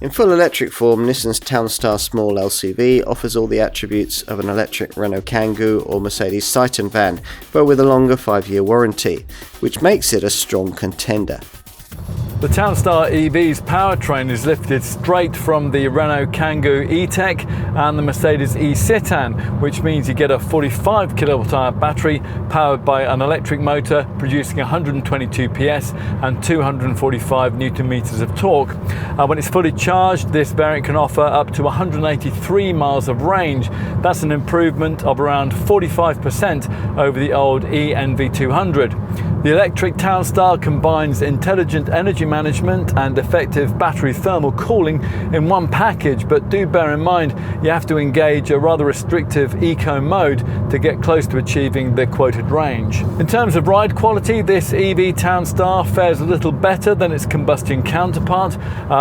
In full electric form, Nissan's Townstar small LCV offers all the attributes of an electric Renault Kangoo or Mercedes Citan van, but with a longer 5-year warranty, which makes it a strong contender. The Townstar EV's powertrain is lifted straight from the Renault Kangoo E-Tech and the Mercedes E-Citan, which means you get a 45 kWh battery powered by an electric motor producing 122 PS and 245 Newton meters of torque. When it's fully charged, this variant can offer up to 183 miles of range. That's an improvement of around 45% over the old eNV200. The electric Townstar combines intelligent energy management and effective battery thermal cooling in one package, but do bear in mind you have to engage a rather restrictive eco mode to get close to achieving the quoted range. In terms of ride quality, this EV Townstar fares a little better than its combustion counterpart.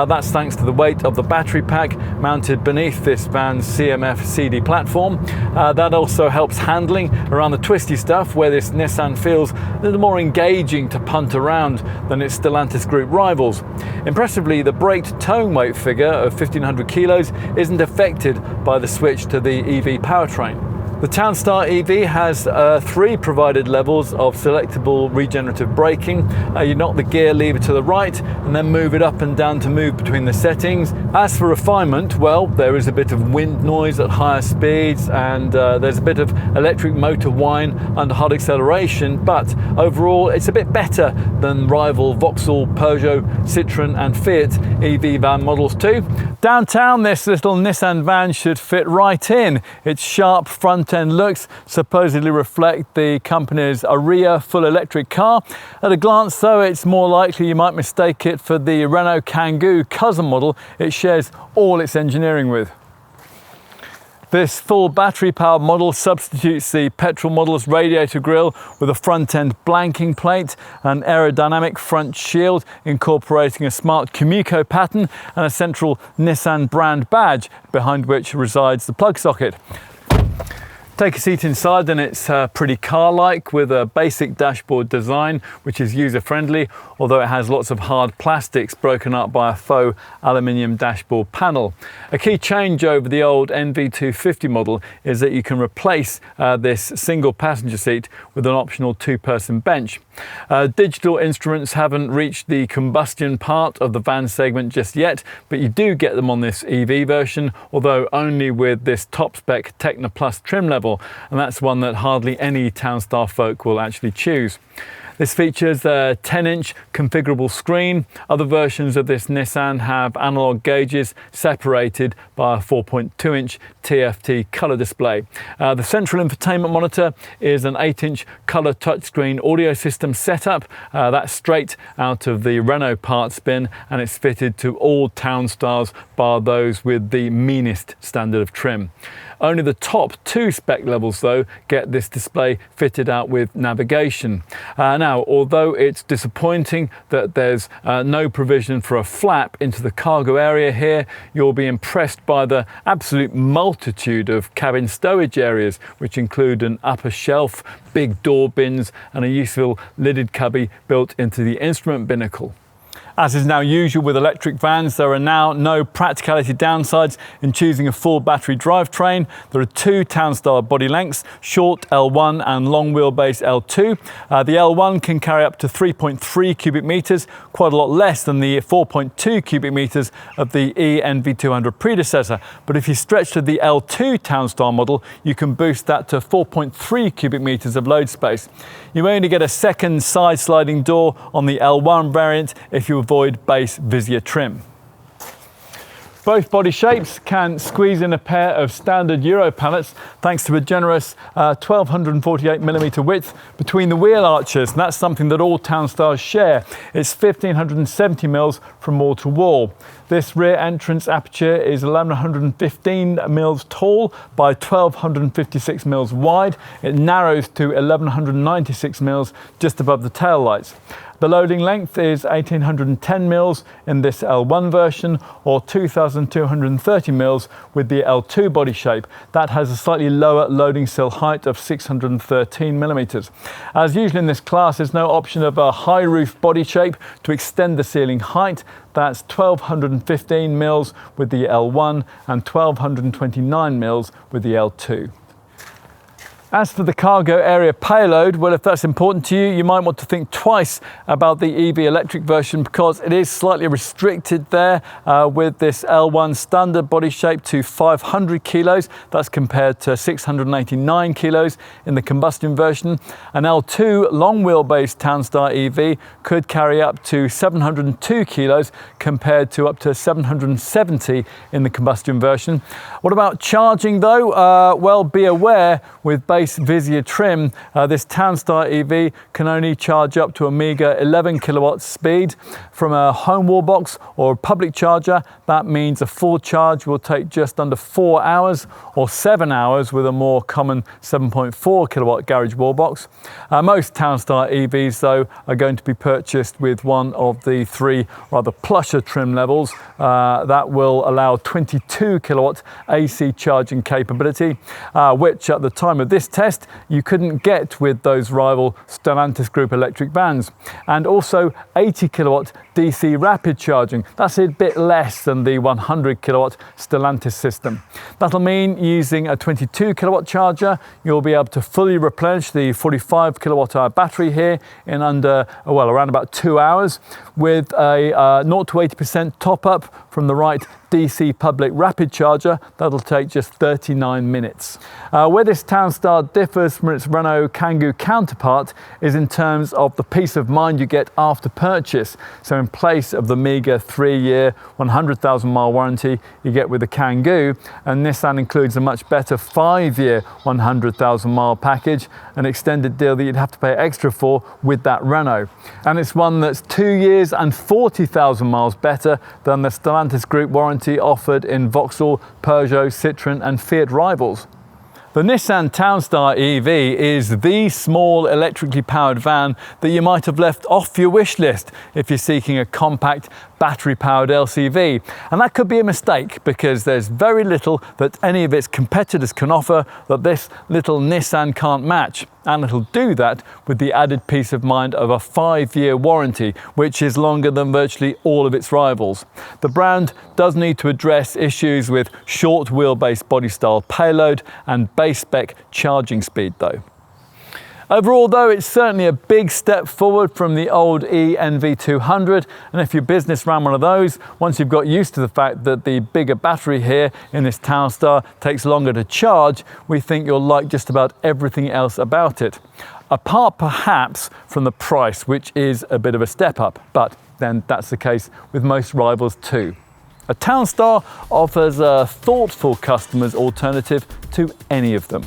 That's thanks to the weight of the battery pack mounted beneath this van's CMF CD platform. That also helps handling around the twisty stuff, where this Nissan feels a little more engaging to punt around than its Stellantis group rivals. Impressively, the braked towing weight figure of 1,500 kilos isn't affected by the switch to the EV powertrain. The Townstar EV has 3 provided levels of selectable regenerative braking. You knock the gear lever to the right and then move it up and down to move between the settings. As for refinement, well, there is a bit of wind noise at higher speeds, and there's a bit of electric motor whine under hard acceleration, but overall it's a bit better than rival Vauxhall, Peugeot, Citroën and Fiat EV van models too. Downtown, this little Nissan van should fit right in. Its sharp front end looks supposedly reflect the company's Ariya full electric car. At a glance though, it's more likely you might mistake it for the Renault Kangoo cousin model it shares all its engineering with. This full battery powered model substitutes the petrol model's radiator grille with a front end blanking plate, an aerodynamic front shield incorporating a smart Kumiko pattern and a central Nissan brand badge behind which resides the plug socket. Take a seat inside and it's pretty car-like, with a basic dashboard design which is user-friendly, although it has lots of hard plastics broken up by a faux aluminium dashboard panel. A key change over the old NV250 model is that you can replace this single passenger seat with an optional 2-person bench. Digital instruments haven't reached the combustion part of the van segment just yet, but you do get them on this EV version, although only with this top-spec Techno Plus trim level, and that's one that hardly any Townstar folk will actually choose. This features a 10-inch configurable screen. Other versions of this Nissan have analog gauges separated by a 4.2-inch TFT colour display. The central infotainment monitor is an 8-inch colour touchscreen audio system setup. That's straight out of the Renault parts bin, and it's fitted to all Townstars bar those with the meanest standard of trim. Only the top 2 spec levels though get this display fitted out with navigation. Now, although it's disappointing that there's no provision for a flap into the cargo area here, you'll be impressed by the absolute multitude of cabin stowage areas, which include an upper shelf, big door bins and a useful lidded cubby built into the instrument binnacle. As is now usual with electric vans, there are now no practicality downsides in choosing a full battery drivetrain. There are 2 Townstar body lengths, short L1 and long wheelbase L2. The L1 can carry up to 3.3 cubic meters, quite a lot less than the 4.2 cubic meters of the eNV200 predecessor. But if you stretch to the L2 Townstar model, you can boost that to 4.3 cubic meters of load space. You only get a second side sliding door on the L1 variant if you avoid base Vizier trim. Both body shapes can squeeze in a pair of standard Euro pallets thanks to a generous 1248mm width between the wheel arches, and that's something that all Townstars share. It's 1570mm from wall to wall. This rear entrance aperture is 1115mm tall by 1256mm wide. It narrows to 1196mm just above the tail lights. The loading length is 1810 mils in this L1 version, or 2230 mils with the L2 body shape. That has a slightly lower loading sill height of 613 millimeters. As usually in this class, there's no option of a high roof body shape to extend the ceiling height. That's 1215 mils with the L1 and 1229 mils with the L2. As for the cargo area payload, well, if that's important to you, you might want to think twice about the EV electric version, because it is slightly restricted there with this L1 standard body shape to 500 kilos. That's compared to 689 kilos in the combustion version. An L2 long wheelbase Townstar EV could carry up to 702 kilos compared to up to 770 in the combustion version. What about charging though? Well, be aware with base Vizia trim, this Townstar EV can only charge up to a meager 11 kilowatts speed. From a home wall box or a public charger, that means a full charge will take just under 4 hours, or 7 hours with a more common 7.4 kilowatt garage wall box. Most Townstar EVs though are going to be purchased with one of the three rather plusher trim levels that will allow 22 kilowatt AC charging capability, which at the time of this test you couldn't get with those rival Stellantis group electric vans. And also 80 kilowatt DC rapid charging. That's a bit less than the 100 kilowatt Stellantis system. That'll mean using a 22 kilowatt charger, you'll be able to fully replenish the 45 kilowatt hour battery here in under, well, around about 2 hours, with a 0 to 80% top up from the right DC public rapid charger. That'll take just 39 minutes. Where this Townstar differs from its Renault Kangoo counterpart is in terms of the peace of mind you get after purchase. So in place of the meager 3-year, 100,000 mile warranty you get with the Kangoo, and Nissan includes a much better 5-year, 100,000 mile package, an extended deal that you'd have to pay extra for with that Renault. And it's one that's 2 years and 40,000 miles better than the Stellantis group warranty offered in Vauxhall, Peugeot, Citan and Fiat rivals. The Nissan Townstar EV is the small electrically powered van that you might have left off your wish list if you're seeking a compact battery-powered LCV. And that could be a mistake, because there's very little that any of its competitors can offer that this little Nissan can't match. And it'll do that with the added peace of mind of a 5-year warranty, which is longer than virtually all of its rivals. The brand does need to address issues with short wheelbase body style payload and base spec charging speed though. Overall though, it's certainly a big step forward from the old ENV200, and if your business ran one of those, once you've got used to the fact that the bigger battery here in this Townstar takes longer to charge, we think you'll like just about everything else about it. Apart perhaps from the price, which is a bit of a step up, but then that's the case with most rivals too. A Townstar offers a thoughtful customer's alternative to any of them.